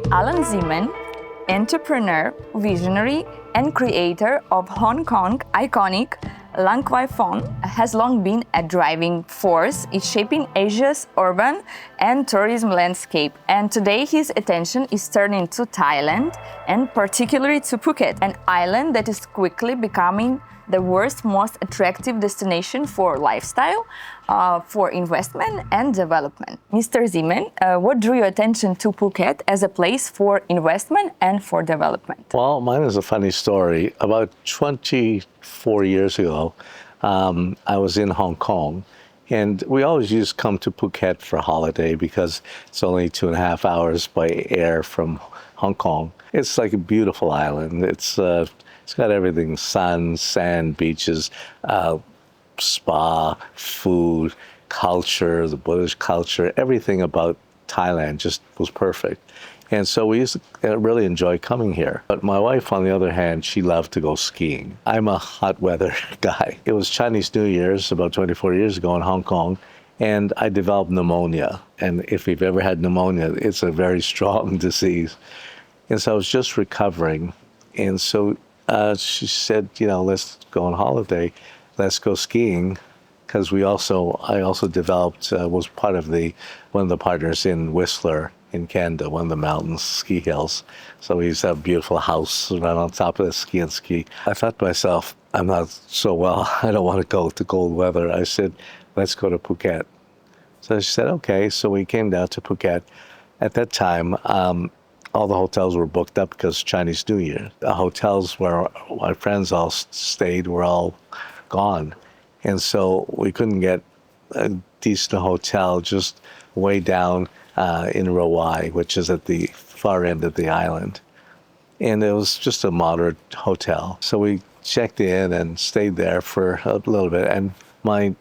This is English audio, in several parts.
Allan Zeman, entrepreneur, visionary, and creator of Hong Kong iconic Lang Kwai Fong, has long been a driving force in shaping Asia's urban and tourism landscape. And today his attention is turning to Thailand, and particularly to Phuket, an island that is quickly becoming the world's most attractive destination for lifestyle, for investment and development. Mr. Zeman, what drew your attention to Phuket as a place for investment and for development? Well, mine is a funny story. About 24 years ago, I was in Hong Kong, and we always used to come to Phuket for a holiday because it's only 2.5 hours by air from Hong Kong. It's like a beautiful island. It's got everything: sun, sand, beaches, spa, food, culture, the Buddhist culture, everything about Thailand just was perfect. And so we used to really enjoy coming here. But my wife, on the other hand, she loved to go skiing. I'm a hot weather guy. It was Chinese New Year's about 24 years ago in Hong Kong, and I developed pneumonia. And if you've ever had pneumonia, it's a very strong disease. And so I was just recovering. And so she said, let's go on holiday, let's go skiing, because I also developed, was part of one of the partners in Whistler in Canada, one of the mountains, ski hills. So we used to have a beautiful house right on top of the ski. I thought to myself, I'm not so well, I don't want to go to cold weather. I said, let's go to Phuket. So she said, okay. So we came down to Phuket. At that time, all the hotels were booked up because Chinese New Year. The hotels where my friends all stayed were all gone. And so we couldn't get a decent hotel just way down in Rawai, which is at the far end of the island. And it was just a moderate hotel. So we checked in and stayed there for a little bit. And my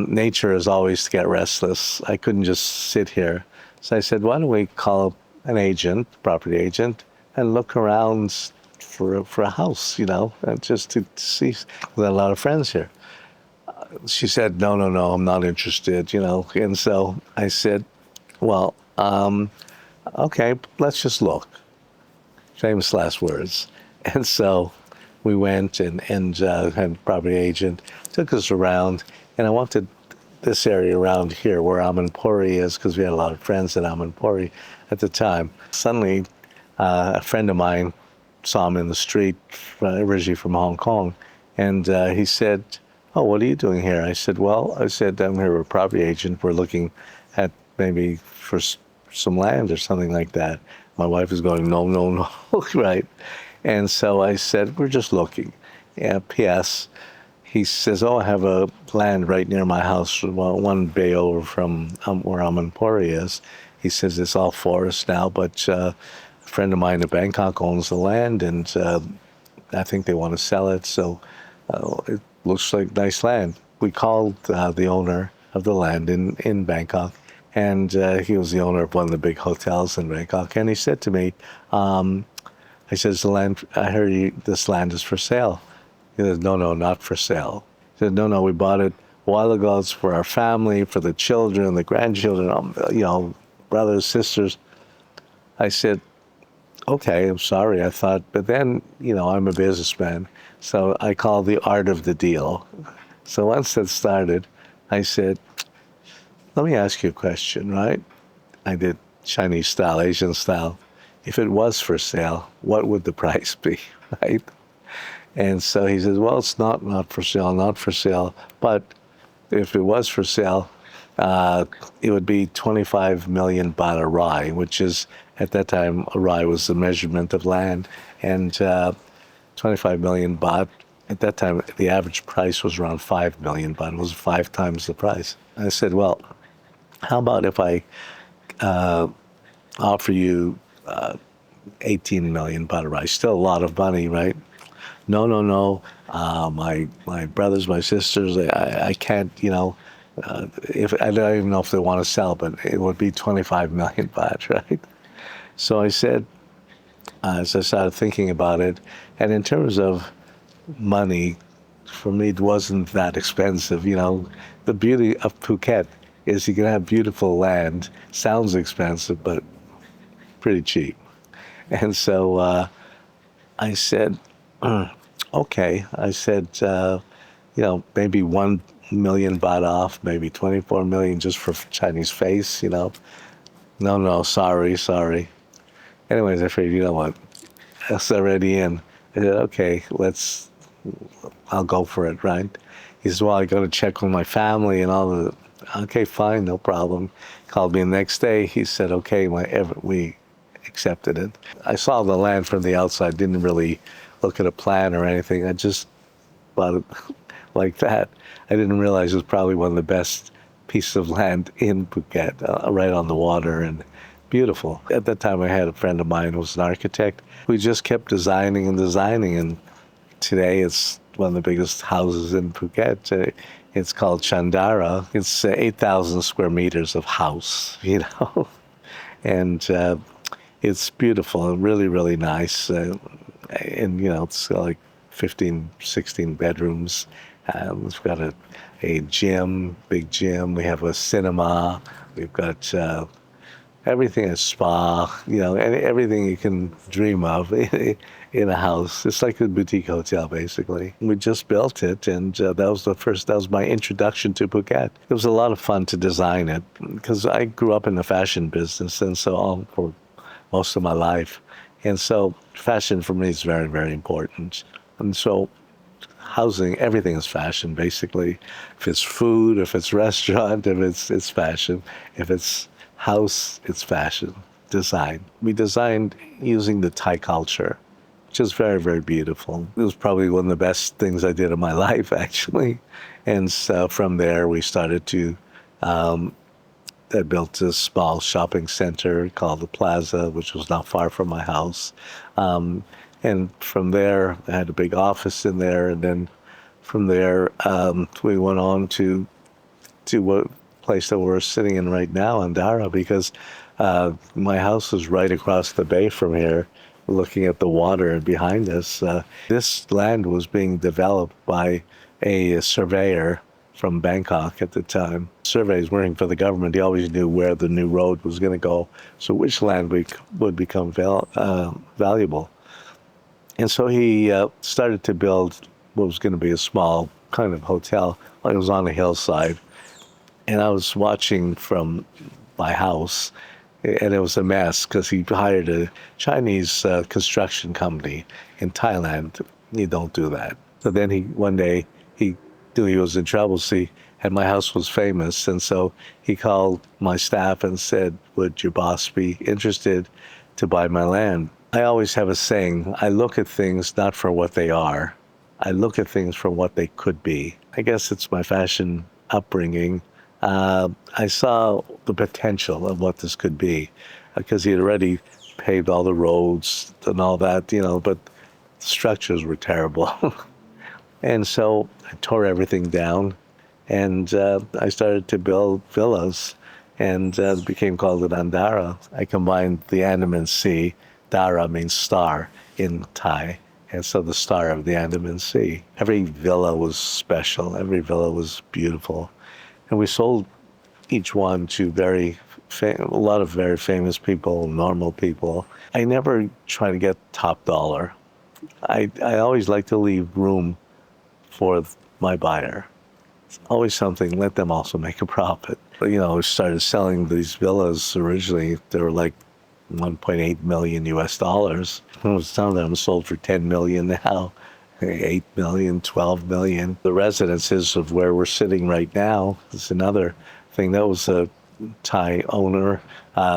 nature is always to get restless. I couldn't just sit here. So I said, why don't we call an agent, property agent, and look around for a house, and just to see. We had a lot of friends here. She said, no, I'm not interested, And so I said, well, okay, let's just look. Famous last words. And so we went and had a property agent, took us around, and I wanted this area around here where Amanpuri is, because we had a lot of friends at Amanpuri at the time. Suddenly, a friend of mine saw him in the street, originally from Hong Kong, and he said, oh, what are you doing here? I said, I'm here with a property agent. We're looking at maybe for some land or something like that. My wife is going, no, right? And so I said, we're just looking. Yeah, P.S., he says, I have a land right near my house, one bay over from where Amanpuri is. He says, it's all forest now, but a friend of mine in Bangkok owns the land, and I think they want to sell it, so it looks like nice land. We called the owner of the land in Bangkok, and he was the owner of one of the big hotels in Bangkok, and he said to me, I says, I heard this land is for sale. He said, no, not for sale. He said, no, we bought it a while ago. It's for our family, for the children, the grandchildren, brothers, sisters. I said, okay, I'm sorry. I thought, but then, I'm a businessman. So I called the art of the deal. So once that started, I said, let me ask you a question, right? I did Chinese style, Asian style. If it was for sale, what would the price be, right? And so he says, well, it's not for sale, but if it was for sale, it would be 25 million baht a rai, which is, at that time, a rai was the measurement of land, and 25 million baht, at that time, the average price was around 5 million baht. It was 5 times the price. I said, well, how about if I offer you 18 million baht a rai? Still a lot of money, right? No. My brothers, my sisters, I can't, if I don't even know if they want to sell, but it would be 25 million baht, right? So I said, as I started thinking about it, and in terms of money, for me, it wasn't that expensive. The beauty of Phuket is you can have beautiful land. Sounds expensive, but pretty cheap. And so I said, okay. I said, maybe 1 million baht off, maybe 24 million just for Chinese face, No, no, sorry. Anyways, I figured, you know what, that's already in. I said, okay, I'll go for it, right? He says, well, I got to check with my family and all the, okay, fine, no problem. Called me the next day. He said, okay, we accepted it. I saw the land from the outside, didn't really look at a plan or anything. I just bought it like that. I didn't realize it was probably one of the best pieces of land in Phuket, right on the water and beautiful. At that time, I had a friend of mine who was an architect. We just kept designing and designing, and today it's one of the biggest houses in Phuket. It's called Chandara. It's 8,000 square meters of house, and it's beautiful and really, really nice. And, it's like 15, 16 bedrooms. We've got a gym, big gym. We have a cinema. We've got everything, a spa, and everything you can dream of in a house. It's like a boutique hotel, basically. We just built it, and that was my introduction to Phuket. It was a lot of fun to design it, because I grew up in the fashion business, and so on for most of my life. And so fashion for me is very, very important. And so housing, everything is fashion, basically. If it's food, if it's restaurant, if it's fashion. If it's house, it's fashion, design. We designed using the Thai culture, which is very, very beautiful. It was probably one of the best things I did in my life, actually. And so from there, we started to I built a small shopping center called the Plaza, which was not far from my house. And from there, I had a big office in there. And then from there, we went on to what place that we're sitting in right now, Andara, because my house is right across the bay from here, looking at the water behind us. This land was being developed by a surveyor from Bangkok at the time. Surveys working for the government, he always knew where the new road was going to go, so which land would become valuable. And so he started to build what was going to be a small kind of hotel. It was on a hillside. And I was watching from my house, and it was a mess because he hired a Chinese construction company in Thailand. You don't do that. So then one day he knew he was in trouble. See, and my house was famous, and so he called my staff and said, "Would your boss be interested to buy my land?" I always have a saying: I look at things not for what they are, I look at things for what they could be. I guess it's my fashion upbringing. I saw the potential of what this could be, because he had already paved all the roads and all that, but the structures were terrible. And so I tore everything down, and I started to build villas, and it became called an Andara. I combined the Andaman Sea. Dara means star in Thai, and so the star of the Andaman Sea. Every villa was special. Every villa was beautiful. And we sold each one to a lot of very famous people, normal people. I never try to get top dollar. I always like to leave room for my buyer. It's always something, let them also make a profit. We started selling these villas originally. They were like 1.8 million US dollars. Some of them sold for 10 million now. 8 million, 12 million. The residences of where we're sitting right now is another thing. That was a Thai owner.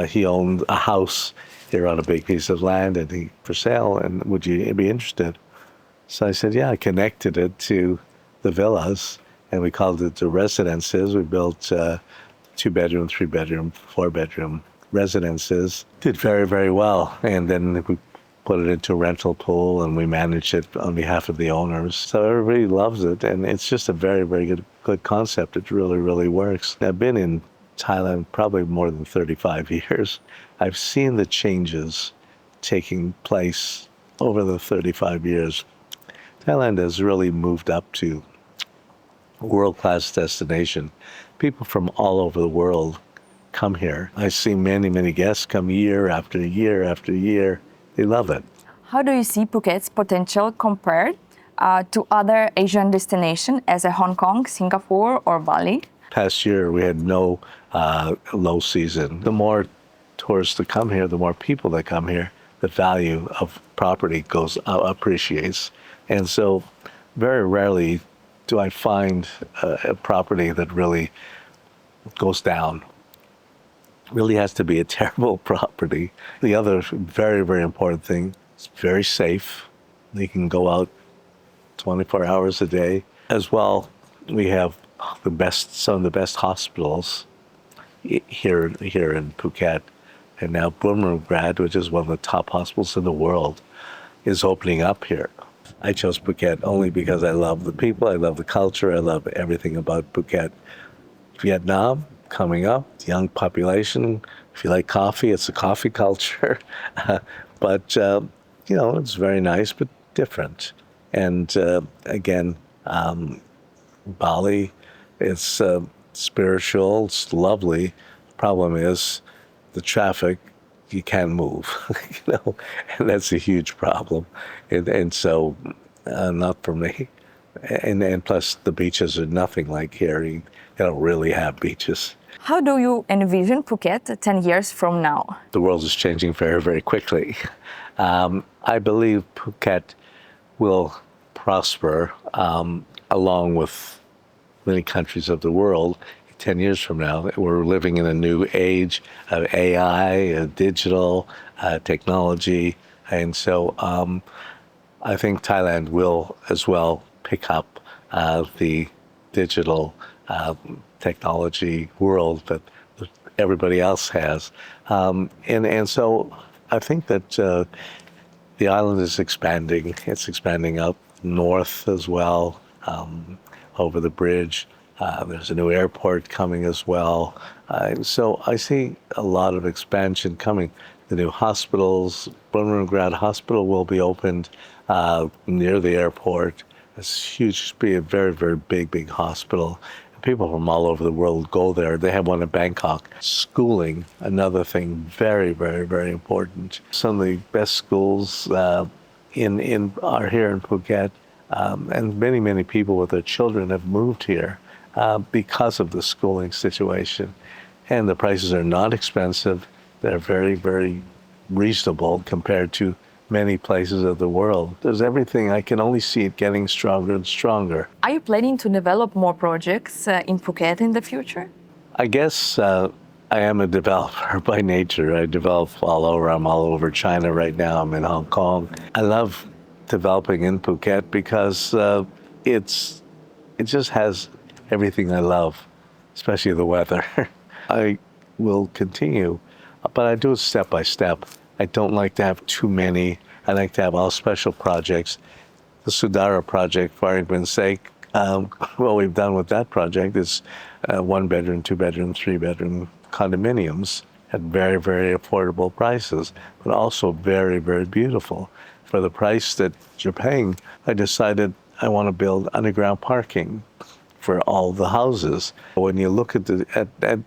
He owned a house here on a big piece of land, and for sale, and would you be interested? So I said, yeah. I connected it to the villas, and we called it the residences. We built 2-bedroom, 3-bedroom, 4-bedroom residences. Did very, very well. And then we put it into a rental pool, and we manage it on behalf of the owners. So everybody loves it, and it's just a very, very good concept. It really, really works. I've been in Thailand probably more than 35 years. I've seen the changes taking place over the 35 years. Thailand has really moved up to a world-class destination. People from all over the world come here. I see many, many guests come year after year after year. They love it. How do you see Phuket's potential compared to other Asian destinations as a Hong Kong, Singapore, or Bali? Past year, we had no low season. The more tourists that come here, the more people that come here, the value of property appreciates. And so very rarely do I find a property that really goes down. Really has to be a terrible property. The other very, very important thing, it's very safe. You can go out 24 hours a day. As well, we have some of the best hospitals here in Phuket. And now Bumrungrad, which is one of the top hospitals in the world, is opening up here. I chose Phuket only because I love the people, I love the culture, I love everything about Phuket. Vietnam, coming up, young population. If you like coffee, it's a coffee culture. But, it's very nice, but different. And again, Bali, it's spiritual, it's lovely. Problem is the traffic, you can't move, and that's a huge problem. And so, not for me. And plus, the beaches are nothing like here. You don't really have beaches. How do you envision Phuket 10 years from now? The world is changing very, very quickly. I believe Phuket will prosper along with many countries of the world. 10 years from now, we're living in a new age of AI, digital technology. And so I think Thailand will as well pick up the digital technology world that everybody else has. And so I think that the island is expanding. It's expanding up north as well, over the bridge. There's a new airport coming as well. So I see a lot of expansion coming. The new hospitals, Bumrungrad Hospital will be opened near the airport. It's huge, be a very, very big hospital. People from all over the world go there. They have one in Bangkok. Schooling, another thing, very, very, very important. Some of the best schools are here in Phuket, and many, many people with their children have moved here because of the schooling situation. And the prices are not expensive. They're very, very reasonable compared to many places of the world. There's everything. I can only see it getting stronger and stronger. Are you planning to develop more projects in Phuket in the future? I guess I am a developer by nature. I develop all over. I'm all over China right now. I'm in Hong Kong. I love developing in Phuket because it just has everything I love, especially the weather. I will continue, but I do it step by step. I don't like to have too many. I like to have all special projects. The Sudara project, for argument's sake, what we've done with that project is 1 bedroom, 2 bedroom, 3 bedroom condominiums at very, very affordable prices, but also very, very beautiful. For the price that you're paying, I decided I want to build underground parking for all the houses. When you look at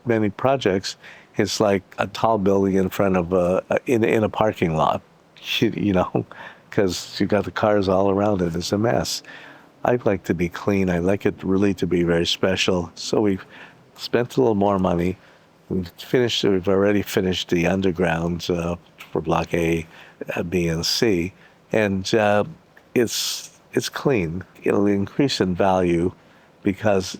many projects, it's like a tall building in front of in a parking lot, because you got the cars all around it. It's a mess. I like to be clean. I like it really to be very special. So we've spent a little more money. We've already finished the underground for Block A, B, and C, and it's clean. It'll increase in value because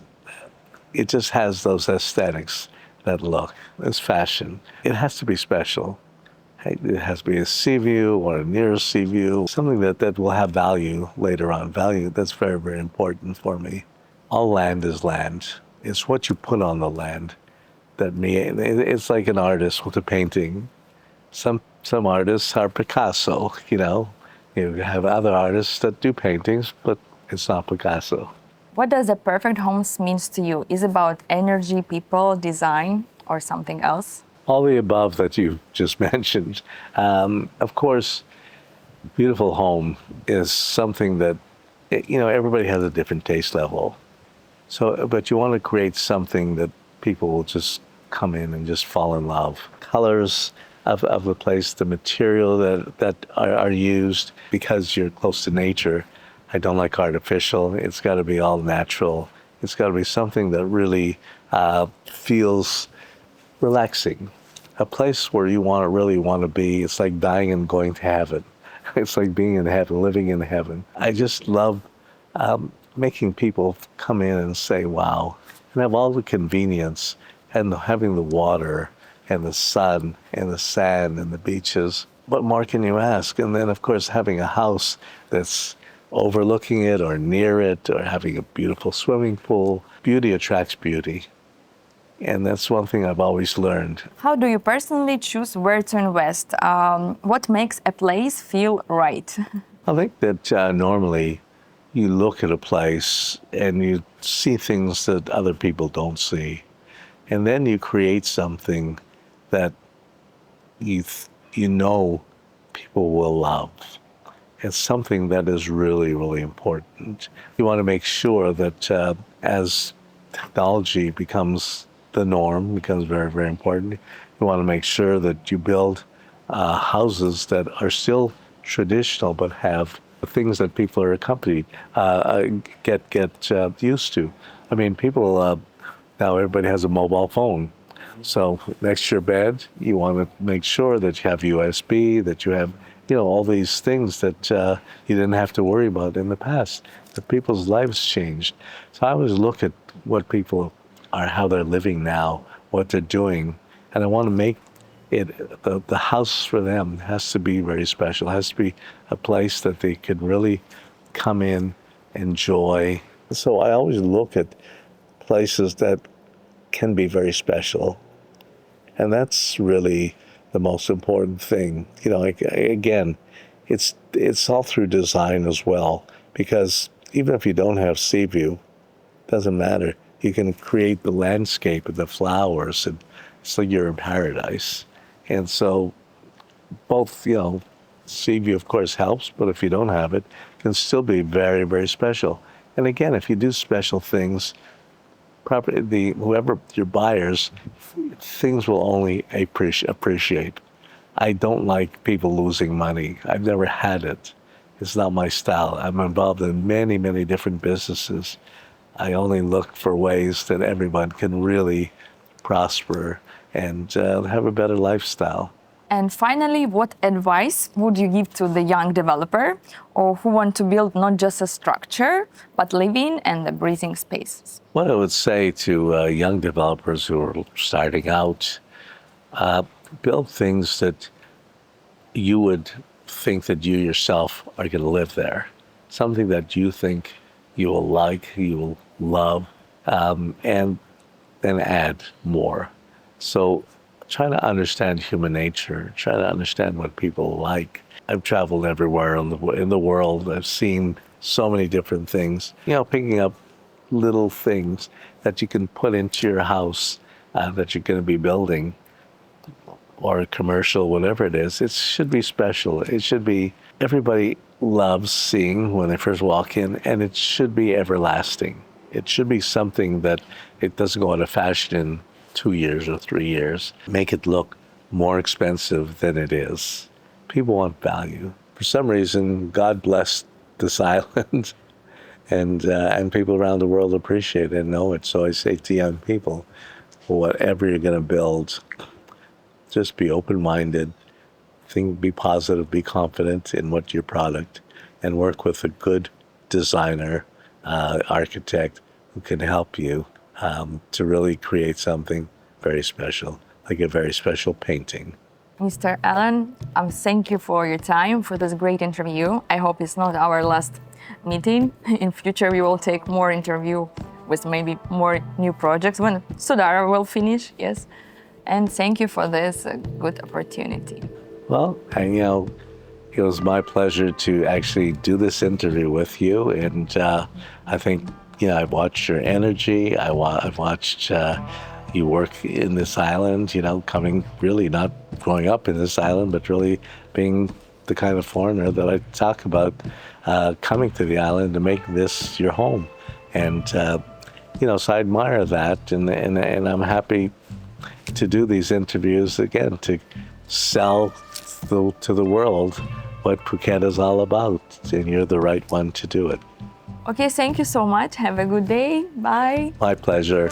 it just has those aesthetics. That look, it's fashion. It has to be special. It has to be a sea view or a near sea view, something that will have value later on. Value, that's very, very important for me. All land is land. It's what you put on the land it's like an artist with a painting. Some artists are Picasso, You have other artists that do paintings, but it's not Picasso. What does a perfect home means to you? Is it about energy, people, design, or something else? All the above that you just mentioned. Of course, beautiful home is something that, everybody has a different taste level. So, but you want to create something that people will just come in and just fall in love. Colors of the place, the material that are used, because you're close to nature. I don't like artificial. It's got to be all natural. It's got to be something that really feels relaxing. A place where you really want to be. It's like dying and going to heaven. It's like being in heaven, living in heaven. I just love making people come in and say, wow, and have all the convenience and having the water and the sun and the sand and the beaches. What more can you ask? And then, of course, having a house that's overlooking it or near it, or having a beautiful swimming pool. Beauty attracts beauty. And that's one thing I've always learned. How do you personally choose where to invest? What makes a place feel right? I think that normally you look at a place and you see things that other people don't see. And then you create something that you know people will love. It's something that is really, really important. You want to make sure that as technology becomes the norm, becomes very, very important, you want to make sure that you build houses that are still traditional but have the things that people are get used to. I mean, people now everybody has a mobile phone. So next to your bed, you want to make sure that you have USB, that you have, all these things that you didn't have to worry about in the past. That people's lives changed. So I always look at what people are, how they're living now, what they're doing, and I want to make it the house for them has to be very special. It has to be a place that they can really come in, enjoy. So I always look at places that can be very special. And that's really the most important thing. Again, it's all through design as well, because even if you don't have sea view, it doesn't matter. You can create the landscape and the flowers, and it's like you're in paradise. And so both, sea view of course helps, but if you don't have it, it can still be very, very special. And again, if you do special things, whoever your buyers, things will only appreciate. I don't like people losing money. I've never had it. It's not my style. I'm involved in many, many different businesses. I only look for ways that everyone can really prosper and have a better lifestyle. And finally, what advice would you give to the young developer or who want to build not just a structure, but living and the breathing spaces? What I would say to young developers who are starting out, build things that you would think that you yourself are going to live there. Something that you think you will like, you will love, and then add more. So try to understand human nature, try to understand what people like. I've traveled everywhere in the world. I've seen so many different things. Picking up little things that you can put into your house that you're going to be building, or a commercial, whatever it is. It should be special. It should be, everybody loves seeing when they first walk in, and it should be everlasting. It should be something that it doesn't go out of fashion in 2 years or 3 years. Make it look more expensive than it is. People want value. For some reason, God blessed this island, and people around the world appreciate it and know it. So I say to young people, whatever you're going to build, just be open-minded, be positive, be confident in what your product, and work with a good designer, architect who can help you to really create something very special, like a very special painting. Mr. Allan, thank you for your time, for this great interview. I hope it's not our last meeting. In future, we will take more interview with maybe more new projects when Sudara will finish, yes. And thank you for this good opportunity. Well, it was my pleasure to actually do this interview with you. And I think, I've watched your energy. I've watched you work in this island, coming, really not growing up in this island, but really being the kind of foreigner that I talk about, coming to the island to make this your home. And, so I admire that. And I'm happy to do these interviews again, to sell to the world what Phuket is all about. And you're the right one to do it. Okay, thank you so much. Have a good day. Bye. My pleasure.